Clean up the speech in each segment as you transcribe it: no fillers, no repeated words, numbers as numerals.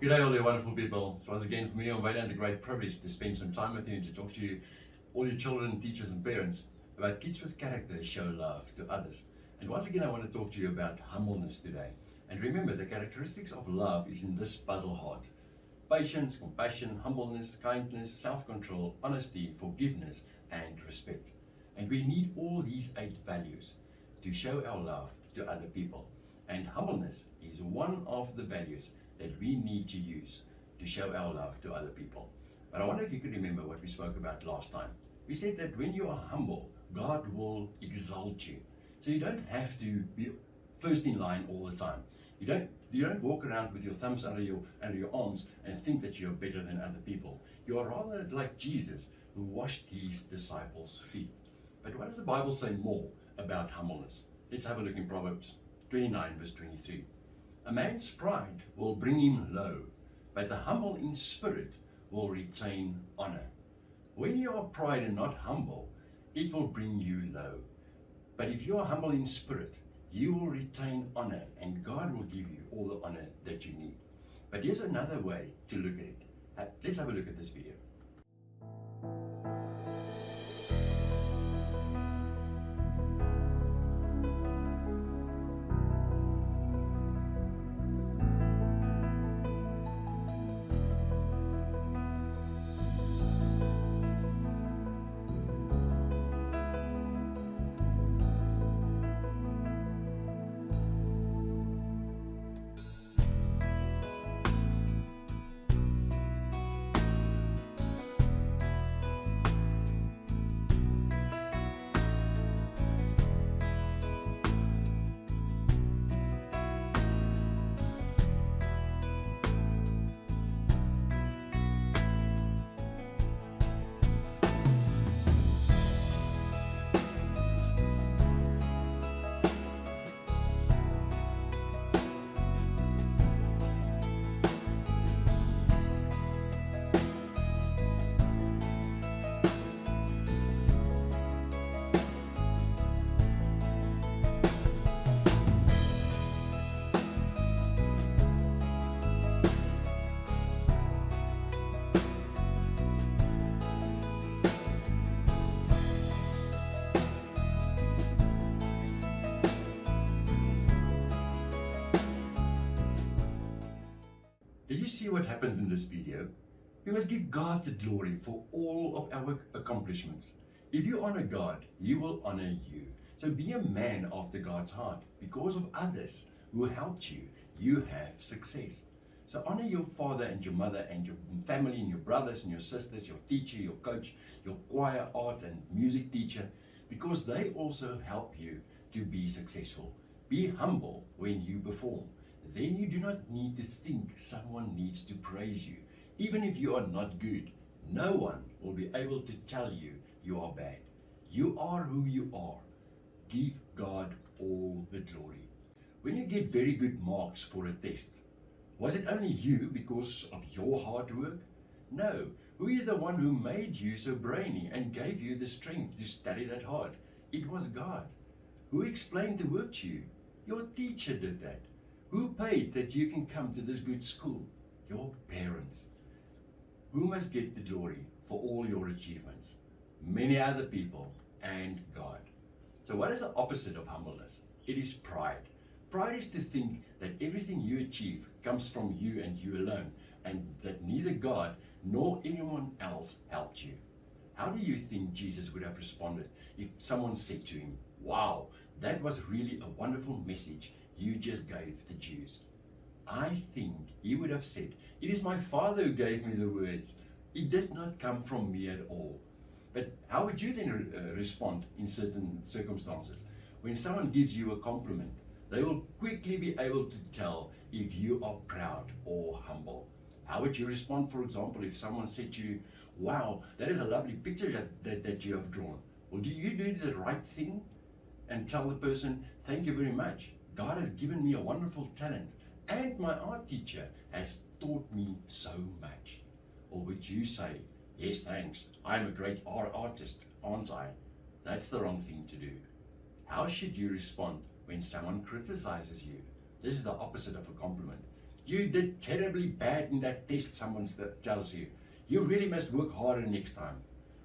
Good day, all you wonderful people. It's once again for me on Veda and the great privilege to spend some time with you and to talk to you, all your children, teachers and parents, about kids with character that show love to others. And once again, I want to talk to you about humbleness today. And remember, the characteristics of love is in this puzzle heart: patience, compassion, humbleness, kindness, self-control, honesty, forgiveness, and respect. And we need all these 8 values to show our love to other people. And humbleness is one of the values that we need to use to show our love to other people. But I wonder if you could remember what we spoke about last time. We said that when you are humble, God will exalt you. So you don't have to be first in line all the time. You don't walk around with your thumbs under your arms and think that you're better than other people. You are rather like Jesus, who washed his disciples' feet. But what does the Bible say more about humbleness? Let's have a look in Proverbs 29 verse 23. A man's pride will bring him low, but the humble in spirit will retain honor. When you are pride and not humble, it will bring you low. But if you are humble in spirit, you will retain honor, and God will give you all the honor that you need. But here's another way to look at it. Let's have a look at this video. Did you see what happened in this video? We must give God the glory for all of our accomplishments. If you honor God, He will honor you. So be a man after God's heart. Because of others who helped you, you have success. So honor your father and your mother and your family and your brothers and your sisters, your teacher, your coach, your choir, art and music teacher, because they also help you to be successful. Be humble when you perform. Then you do not need to think someone needs to praise you. Even if you are not good, no one will be able to tell you you are bad. You are who you are. Give God all the glory. When you get very good marks for a test, was it only you because of your hard work? No. Who is the one who made you so brainy and gave you the strength to study that hard? It was God. Who explained the work to you? Your teacher did that. Who paid that you can come to this good school? Your parents. Who must get the glory for all your achievements? Many other people and God. So what is the opposite of humbleness? It is pride. Pride is to think that everything you achieve comes from you and you alone, and that neither God nor anyone else helped you. How do you think Jesus would have responded if someone said to him, "Wow, that was really a wonderful message you just gave the Jews"? I think he would have said, "It is my Father who gave me the words. It did not come from me at all." But how would you then respond in certain circumstances? When someone gives you a compliment, they will quickly be able to tell if you are proud or humble. How would you respond, for example, if someone said to you, "Wow, that is a lovely picture that you have drawn"? Well, do you do the right thing and tell the person, "Thank you very much. God has given me a wonderful talent, and my art teacher has taught me so much"? Or would you say, "Yes, thanks. I'm a great artist, aren't I"? That's the wrong thing to do. How should you respond when someone criticizes you? This is the opposite of a compliment. You did terribly bad in that test, someone tells you. You really must work harder next time.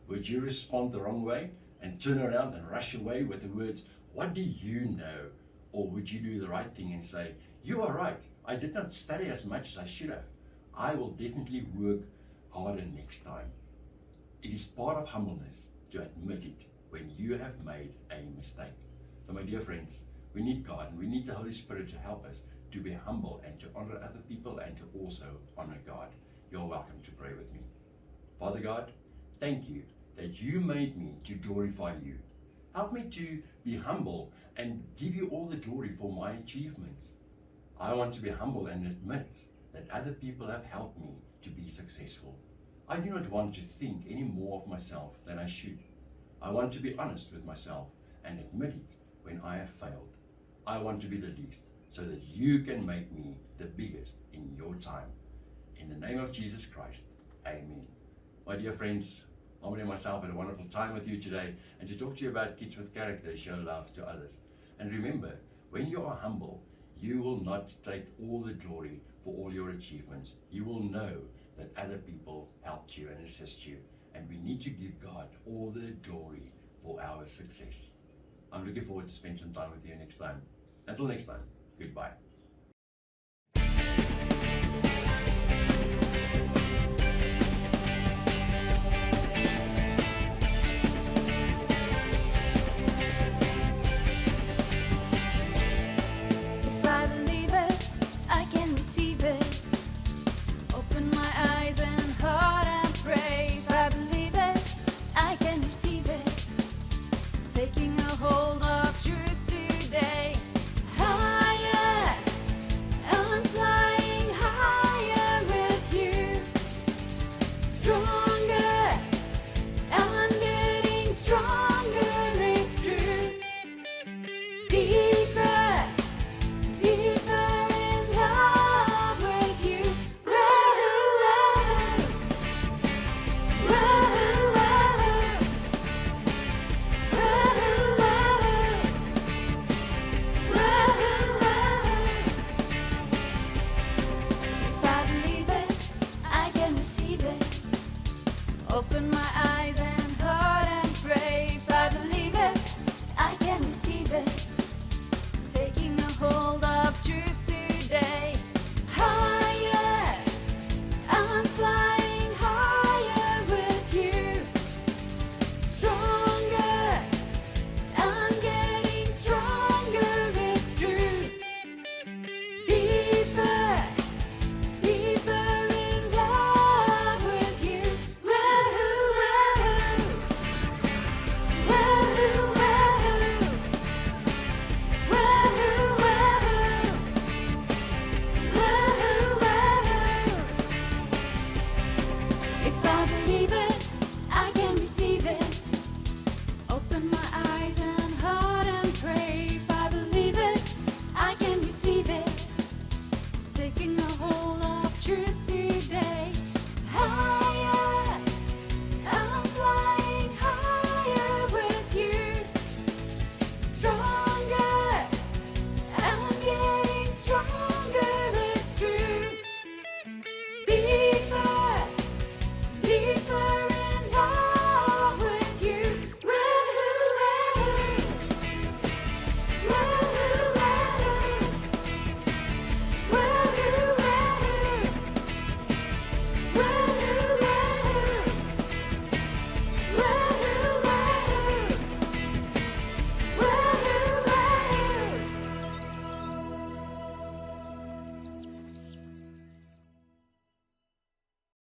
Would you respond the wrong way and turn around and rush away with the words, what do you know? Or would you do the right thing and say, you are right, I did not study as much as I should have. I will definitely work harder next time. It is part of humbleness to admit it when you have made a mistake. So my dear friends, we need God and we need the Holy Spirit to help us to be humble and to honor other people and to also honor God. You're welcome to pray with me. Father God, thank you that you made me to glorify you. Help me to be humble and give you all the glory for my achievements. I want to be humble and admit that other people have helped me to be successful. I do not want to think any more of myself than I should. I want to be honest with myself and admit it when I have failed. I want to be the least so that you can make me the biggest in your time. In the name of Jesus Christ, amen. My dear friends, Harmony and myself had a wonderful time with you today and to talk to you about kids with character show love to others. And remember, when you are humble, you will not take all the glory for all your achievements. You will know that other people helped you and assist you. And we need to give God all the glory for our success. I'm looking forward to spend some time with you next time. Until next time, goodbye.